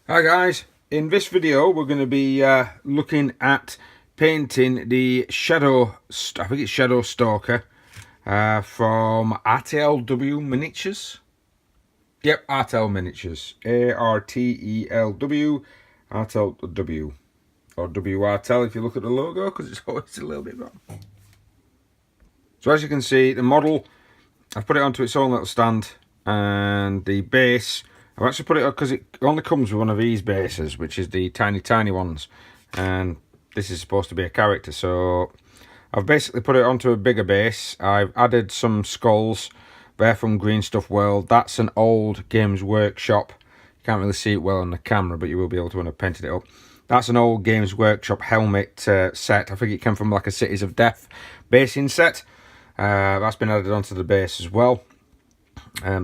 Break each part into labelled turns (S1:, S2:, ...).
S1: Hi guys, in this video we're going to be looking at painting the Shadow, I think it's Shadow Stalker from Artel Miniatures. Yep, Artel Miniatures, A-R-T-E-L-W, Artel W, or W-Artel if you look at the logo, because it's always a little bit wrong. So as you can see, the model, I've put it onto its own little stand, and the base, I've actually put it up because it only comes with one of these bases, which is the tiny ones, and this is supposed to be a character. So I've basically put it onto a bigger base. I've added some skulls. They're from Green Stuff World. That's an old Games Workshop. You can't really see it well on the camera, but you will be able to when I've painted it up. That's an old Games Workshop helmet set. I think it came from like a Cities of Death basing set. That's been added onto the base as well.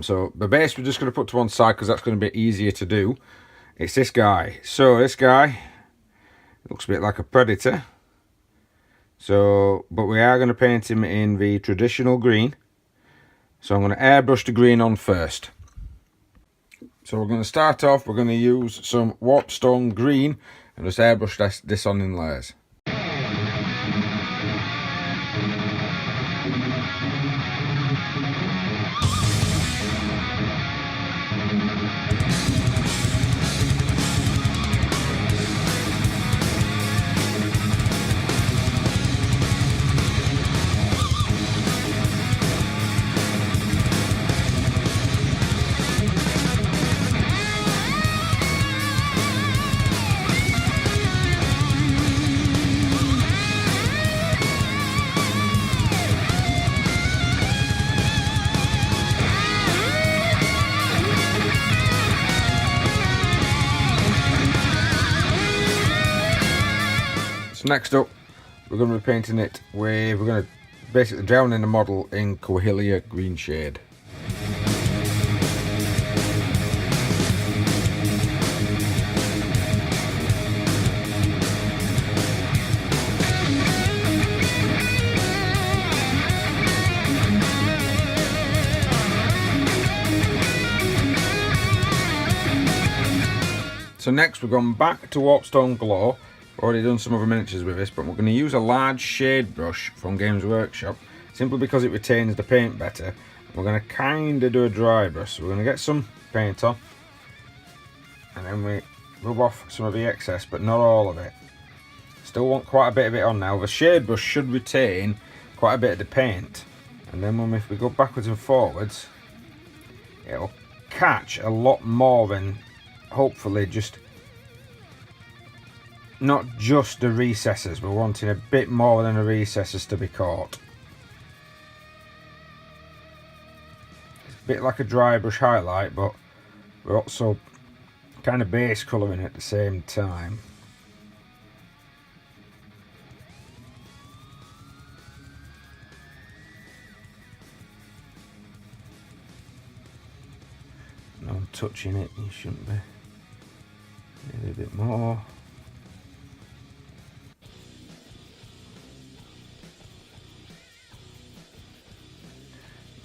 S1: So the base we're just going to put to one side because that's going to be easier to do. It's this guy. So this guy looks a bit like a predator. So, but we are going to paint him in the traditional green. So I'm going to airbrush the green on first. So we're going to start off, we're going to use some Warpstone green and just airbrush this on in layers. So next up, we're going to be painting it with, we're going to basically drown in the model in Cohelia green shade. So next we're going back to Warpstone Glow. Already done some other miniatures with this, but we're going to use a large shade brush from Games Workshop simply because it retains the paint better. We're going to kind of do a dry brush, so we're going to get some paint on and then we rub off some of the excess, but not all of it. Still want quite a bit of it on now. The shade brush should retain quite a bit of the paint, and then if we go backwards and forwards, it'll catch a lot more than hopefully just not just the recesses. We're wanting a bit more than the recesses to be caught. It's a bit like a dry brush highlight, but we're also kind of base colouring at the same time. No, I'm touching it, you shouldn't be. Maybe a bit more.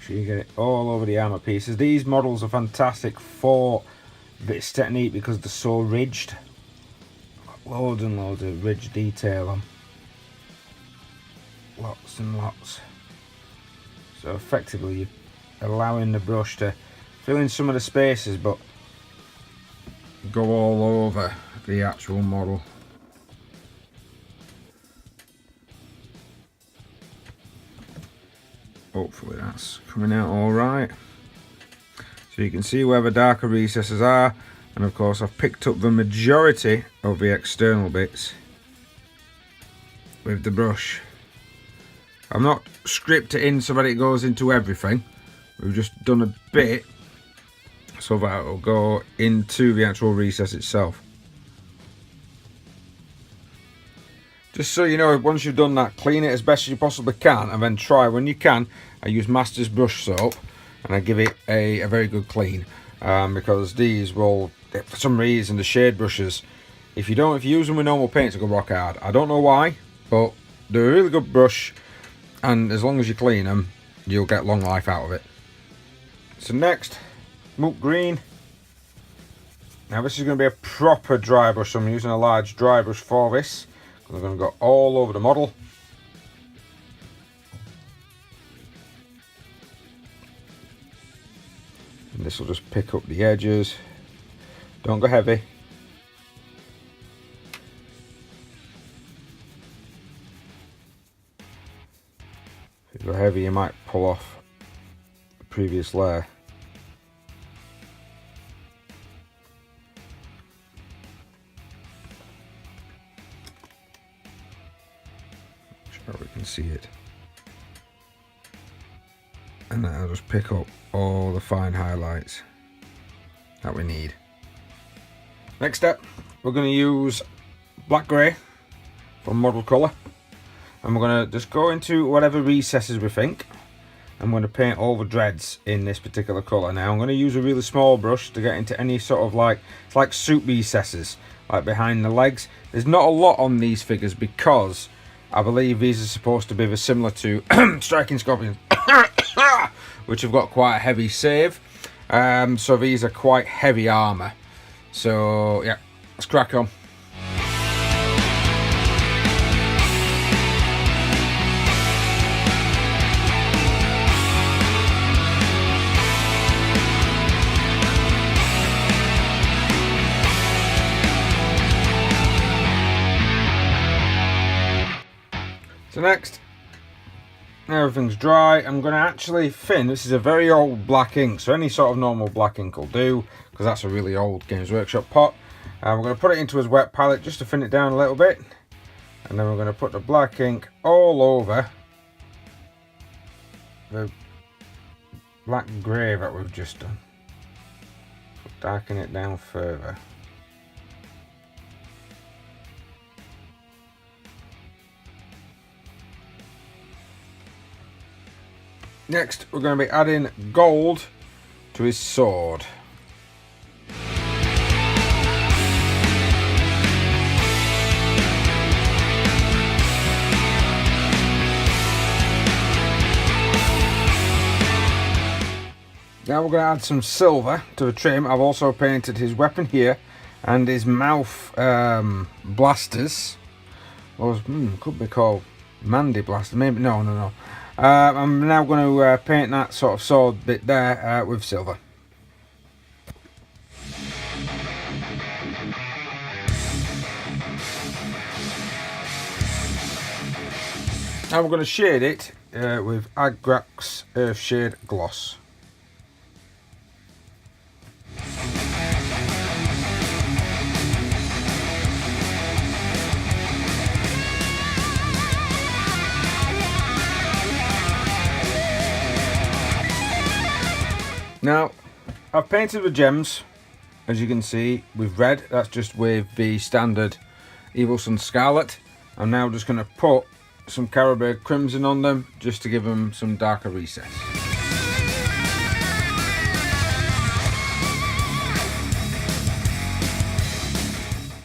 S1: You get it all over the armor pieces. These models are fantastic for this technique because they're so ridged. Got loads and loads of ridge detail on. Lots and lots. So effectively you're allowing the brush to fill in some of the spaces but go all over the actual model. Hopefully that's coming out all right. So you can see where the darker recesses are, and of course I've picked up the majority of the external bits with the brush. I've not scripted it in so that it goes into everything. We've just done a bit so that it'll go into the actual recess itself. Just so you know, once you've done that, clean it as best as you possibly can, and then try when you can. I use Master's brush soap and I give it a very good clean, because these will, for some reason, the shade brushes, if you use them with normal paints, they'll go rock hard. I don't know why, but they're a really good brush, and as long as you clean them, you'll get long life out of it. So next, Mook Green. Now this is going to be a proper dry brush, so I'm using a large dry brush for this. I'm going to go all over the model. And this will just pick up the edges. Don't go heavy. If you go heavy, you might pull off the previous layer. Make sure we can see it. And then I'll just pick up all the fine highlights that we need. Next step, we're going to use black grey from model colour, and we're going to just go into whatever recesses we think. I'm going to paint all the dreads in this particular colour. Now I'm going to use a really small brush to get into any sort of it's like soup recesses, like behind the legs. There's not a lot on these figures because I believe these are supposed to be very similar to Striking Scorpions, which have got quite a heavy save. So these are quite heavy armour. So yeah, let's crack on. So next, now everything's dry, I'm going to actually thin. This is a very old black ink, so any sort of normal black ink will do, because that's a really old Games Workshop pot. We're going to put it into his wet palette just to thin it down a little bit, and then we're going to put the black ink all over the black grey that we've just done. Darken it down further. Next, we're going to be adding gold to his sword. Now we're going to add some silver to the trim. I've also painted his weapon here and his mouth blasters. Those could be called Mandy blasters. Maybe no. I'm now going to paint that sort of sword bit there with silver. Now we're going to shade it with Agrax Earthshade Gloss. Now, I've painted the gems, as you can see, with red. That's just with the standard Evil Sun Scarlet. I'm now just going to put some Caribou Crimson on them, just to give them some darker recess.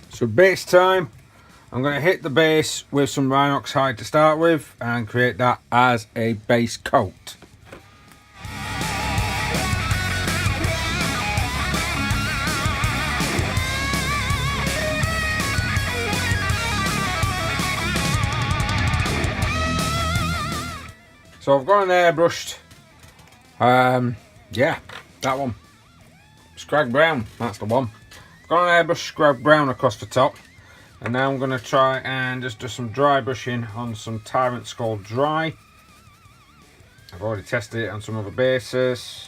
S1: So base time. I'm going to hit the base with some Rhinox hide to start with, and create that as a base coat. So I've gone and airbrushed, yeah, that one, Scrag Brown, that's the one. I've gone and airbrushed Scrag Brown across the top, and now I'm going to try and just do some dry brushing on some Tyrant Skull Dry. I've already tested it on some other bases.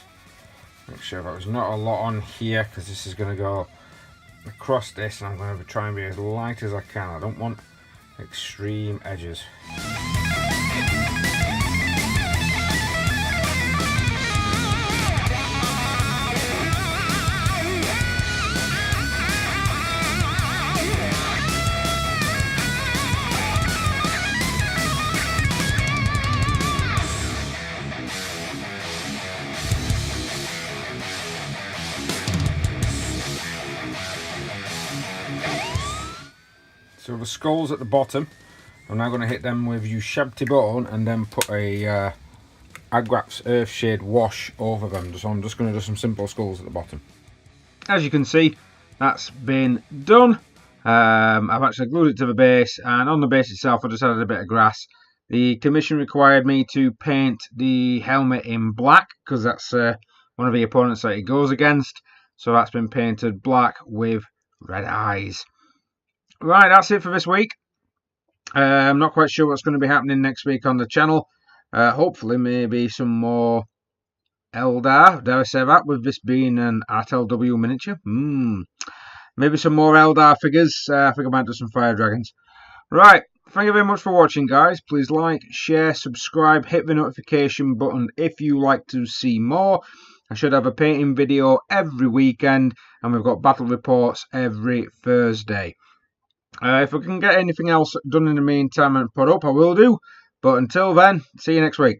S1: Make sure there's not a lot on here, because this is going to go across this, and I'm going to try and be as light as I can. I don't want extreme edges. So the skulls at the bottom, I'm now going to hit them with Ushabti Bone and then put a Agrax Earthshade wash over them. So I'm just going to do some simple skulls at the bottom. As you can see, that's been done. I've actually glued it to the base, and on the base itself I just added a bit of grass. The commission required me to paint the helmet in black because that's one of the opponents that it goes against, so that's been painted black with red eyes. Right, that's it for this week. I'm not quite sure what's going to be happening next week on the channel. Hopefully maybe some more Eldar, dare I say that, with this being an Artel W miniature. Maybe some more Eldar figures. I think I might do some Fire Dragons. Right, thank you very much for watching, guys. Please like, share, subscribe, hit the notification button if you like to see more. I should have a painting video every weekend, and we've got battle reports every Thursday. If we can get anything else done in the meantime and put up, I will do. But until then, see you next week.